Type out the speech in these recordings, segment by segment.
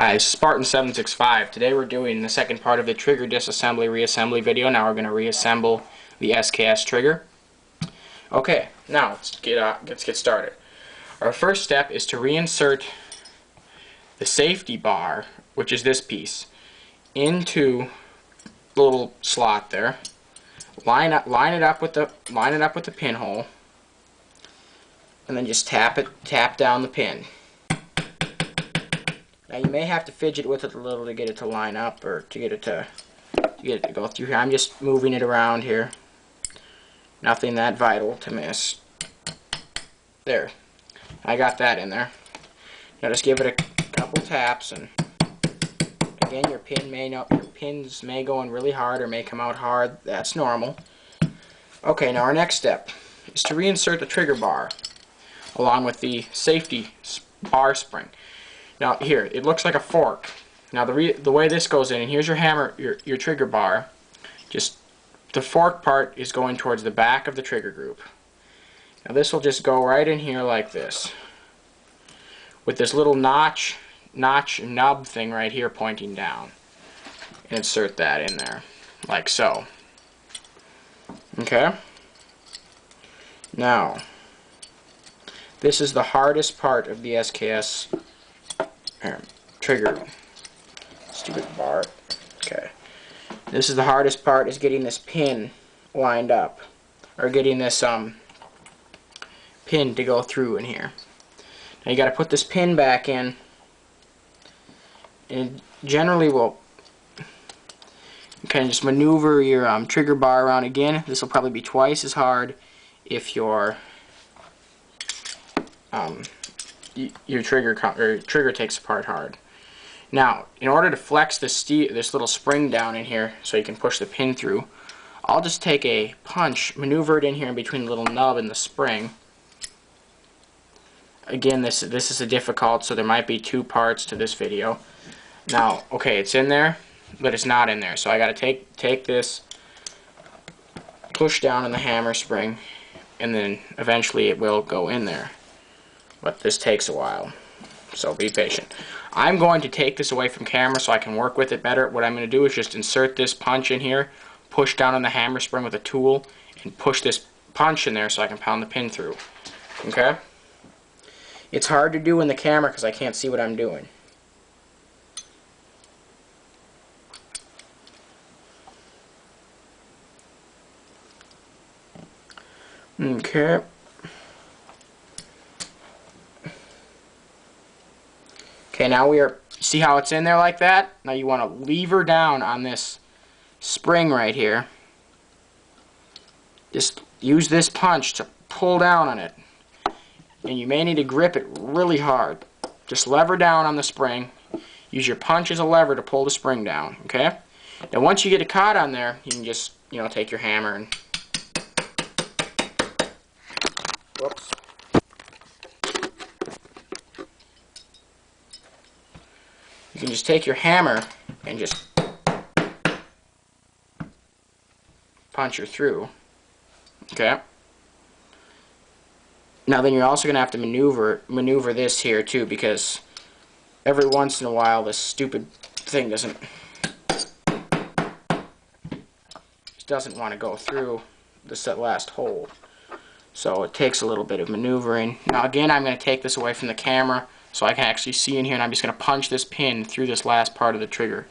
Hi, it's Spartan765. Today we're doing the second part of the trigger disassembly reassembly video. Now we're going to reassemble the SKS trigger. Okay, now let's get started. Our first step is to reinsert the safety bar, which is this piece, into the little slot there. Line it up with the pinhole, and then just tap down the pin. Now you may have to fidget with it a little to get it to line up, or to get it to go through here. I'm just moving it around here. Nothing that vital to miss. There. I got that in there. Now just give it a couple taps, and again, your pins may go in really hard or may come out hard. That's normal. Okay, now our next step is to reinsert the trigger bar along with the safety bar spring. Now here, it looks like a fork. Now the way this goes in, and here's your hammer, your trigger bar. Just the fork part is going towards the back of the trigger group. Now this will just go right in here like this, with this little notch nub thing right here pointing down. And insert that in there, like so. Okay? Now, this is the hardest part of the SKS trigger. Stupid bar. Okay. This is the hardest part, is getting this pin lined up, or getting this pin to go through in here. Now you got to put this pin back in, and generally will kind of just maneuver your trigger bar around again. This will probably be twice as hard if your trigger takes apart hard. Now, in order to flex this little spring down in here so you can push the pin through, I'll just take a punch, maneuver it in here in between the little nub and the spring. Again, this is a difficult, so there might be two parts to this video. Now, okay, it's in there, but it's not in there, so I got to take this, push down on the hammer spring, and then eventually it will go in there. But this takes a while, so be patient. I'm going to take this away from camera so I can work with it better. What I'm going to do is just insert this punch in here, push down on the hammer spring with a tool, and push this punch in there so I can pound the pin through. Okay? It's hard to do in the camera because I can't see what I'm doing. Okay. Okay, now see how it's in there like that? Now you want to lever down on this spring right here. Just use this punch to pull down on it. And you may need to grip it really hard. Just lever down on the spring. Use your punch as a lever to pull the spring down, okay? Now once you get it caught on there, you can just, take your hammer and... Whoops. You can just take your hammer and just punch her through. Okay? Now then you're also going to have to maneuver this here too, because every once in a while this stupid thing doesn't want to go through this last hole. So it takes a little bit of maneuvering. Now again, I'm going to take this away from the camera so I can actually see in here, and I'm just going to punch this pin through this last part of the trigger.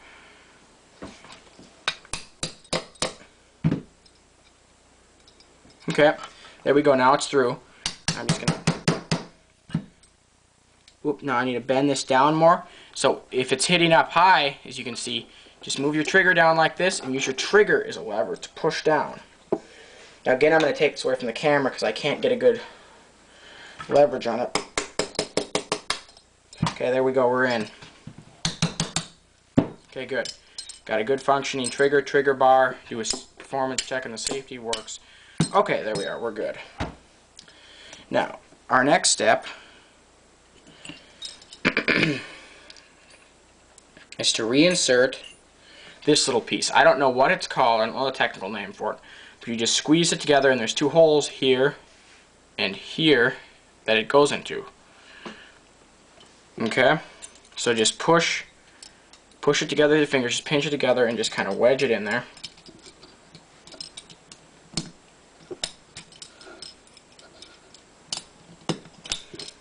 Okay, there we go. Now it's through. I'm just going to... Whoop, now I need to bend this down more. So if it's hitting up high, as you can see, just move your trigger down like this and use your trigger as a lever to push down. Now again, I'm going to take this away from the camera because I can't get a good leverage on it. Okay, there we go, we're in. Okay, good. Got a good functioning trigger bar. Do a performance check and the safety works. Okay, there we are, we're good. Now, our next step is to reinsert this little piece. I don't know what it's called, I don't know the technical name for it, but you just squeeze it together, and there's two holes here and here that it goes into. Okay? So just push push it together with your fingers, just pinch it together and just kind of wedge it in there.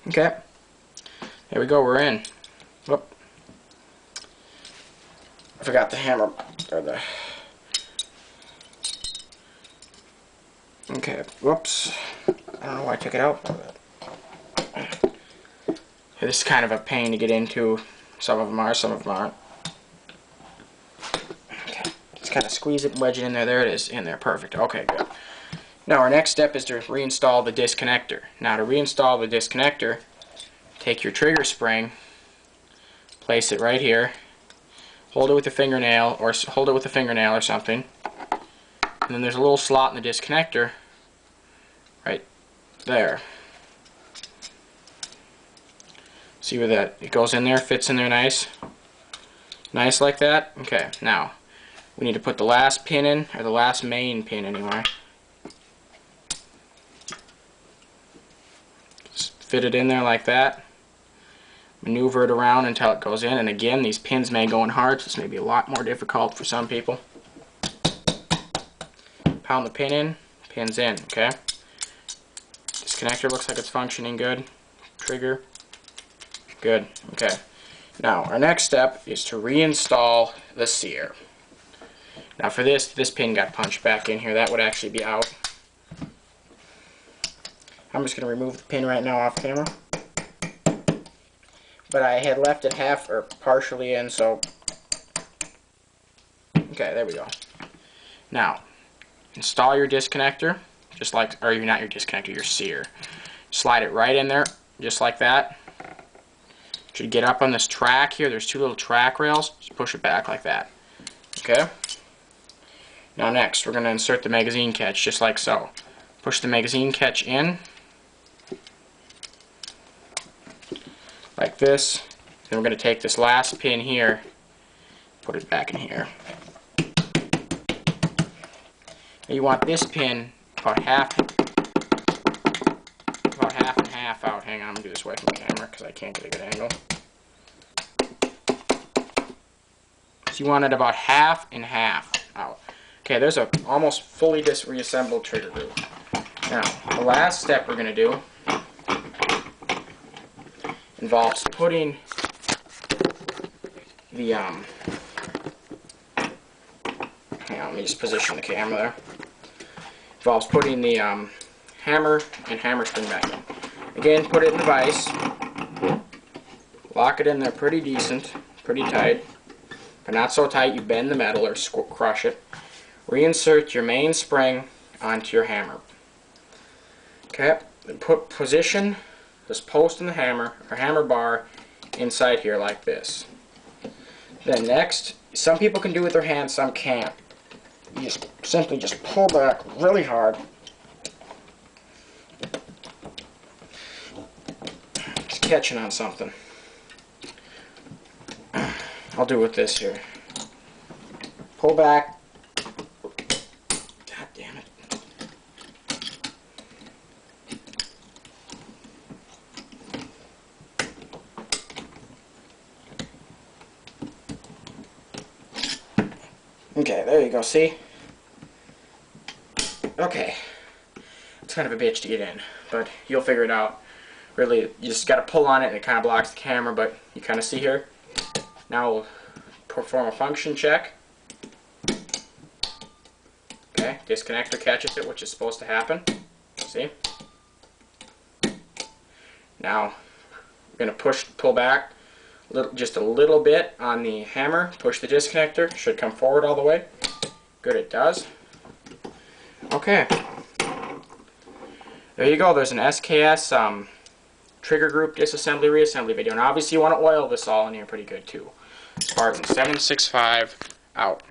Okay, there we go, we're in. Whoop. I forgot the hammer, or the... Okay, whoops. I don't know why I took it out. This is kind of a pain to get into. Some of them are, some of them aren't. Okay, just kind of squeeze it and wedge it in there. There it is, in there, perfect. Okay, good. Now our next step is to reinstall the disconnector. Now to reinstall the disconnector, take your trigger spring, place it right here, hold it with a fingernail or something, and then there's a little slot in the disconnector right there. See where that it goes in there, fits in there nice like that. Okay, now we need to put the last pin in, or the last main pin anyway. Just fit it in there like that. Maneuver it around until it goes in, and again, these pins may go in hard, so this may be a lot more difficult for some people. Pound the pin in, pin's in, okay? Disconnector looks like it's functioning good. Trigger, good, okay. Now, our next step is to reinstall the sear. Now for this pin got punched back in here. That would actually be out. I'm just going to remove the pin right now off camera. But I had left it half or partially in, so... Okay, there we go. Now, install your disconnector, just like, or not your disconnector, your sear. Slide it right in there, just like that. Should get up on this track here. There's two little track rails. Just push it back like that. Okay? Now next, we're going to insert the magazine catch, just like so. Push the magazine catch in, like this. Then we're going to take this last pin here, put it back in here. And you want this pin about half and half out. Hang on, I'm going to do this away from the camera because I can't get a good angle. So you want it about half and half out. Okay, there's a almost fully reassembled trigger group. Now, the last step we're going to do involves putting the hang on, let me just position the camera there. Involves putting the hammer and hammer spring back in. Again, put it in the vise. Lock it in there pretty decent, pretty tight. But not so tight you bend the metal or crush it. Reinsert your main spring onto your hammer. Okay, then position this post in the hammer, or hammer bar, inside here like this. Then next, some people can do it with their hands, some can't. You just simply just pull back really hard. Just catching on something. I'll do it with this here. Pull back. God damn it. Okay, there you go, see? Okay. It's kind of a bitch to get in, but you'll figure it out. Really, you just gotta pull on it and it kind of blocks the camera, but you kind of see here. Now we'll perform a function check. Okay, disconnector catches it, which is supposed to happen. See? Now, we're gonna pull back just a little bit on the hammer, push the disconnector, should come forward all the way. Good, it does. Okay. There you go, there's an SKS trigger group disassembly reassembly video. And obviously you want to oil this all in here pretty good too. Spartan 765 out.